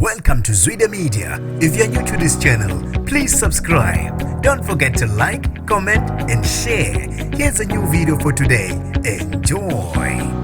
Welcome to Zwida Media. If you're new to this channel, please subscribe. Don't forget to like, comment and share. Here's a new video for today. Enjoy.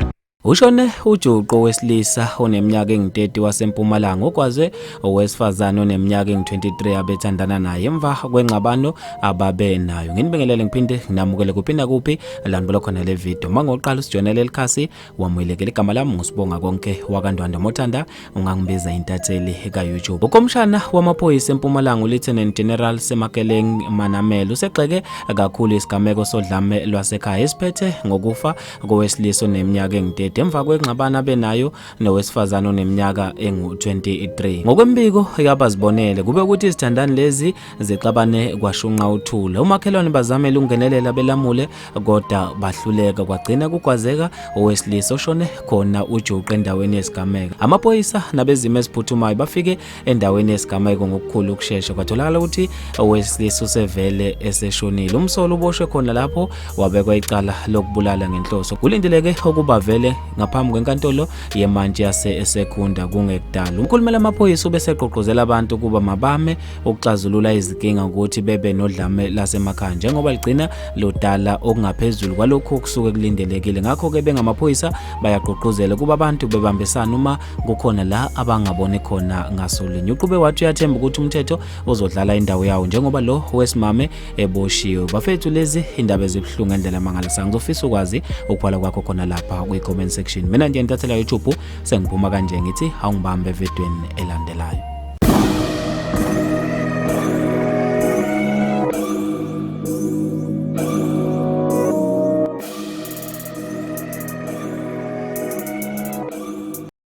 Ushone ujuqu owesilisa oneminyaka engu-30 waseMpumalanga ogwazwe owesifazane oneminyaka engu-23 abethandana naye emva kwengxabano ababe nayo. Nginibingelele ngiphinde nginamukele kuphinda kuphi landibula khona le video. Mangoqala usijonele likhasi wamuyelekela igama lami ngusibonga konke wakandwanda Mothanda ungangibiza intatheli ka-YouTube. Ukomshana wamaphoyisa eMpumalanga uLieutenant General Semakeleng Manamela usegxeke kakhulu isigameko sodlame lwasekhaya esiphethe ngokufa kowesilisa oneminyaka engu-30 emva kwengxabano benayo nowesifazane oneminyaka engu-23. Ngokwembiko yabazibonele kube ukuthi izithandani lezi zixabane kwashunqa uthula. Umakhelwane bazamela ukungenelela belamule kodwa bahluleka kwagcina kugwazeka owesilisa oshone khona ujuqu endaweni yesigameko. Amaphoyisa nabezimo eziphuthumayo bafike endaweni yesigameko ngokukhulu ukushesha kwatholakala ukuthi owesilisa usevele eseshonile. Umsolo uboshwe khona lapho wabekwa icala lokubulala ngenhloso. Kulindeleke ukuba vele ngaphambi kwenkantolo yemantshi yaseSekunda kungekudala. Umkhulumeli amaphoyisa ubeseqoqozela abantu kuba mabame ukuxazulula izinkinga ukuthi bebe nodlame lasemakhaya njengoba ligcina lodala okungaphezulu kwalokho okusuke kulindelekile. Ngakho-ke bengamaphoyisa bayaqoqozela kuba abantu bebambisana uma kukhona la abangabone khona ngasolinye. Uqhube wathi uyathemba ukuthi umthetho uzodlala indawo yawo njengoba lo wesimame eboshiwe. Bafethu lezi indaba ezibuhlungu ngendlela mangalisayo. Ngizofisa ukwazi ukubhala kwakho khona lapha kwi-comment section. Mina nje ntathela YouTube sengiphuma kanje ngithi awungibambe evidweni elandelayo.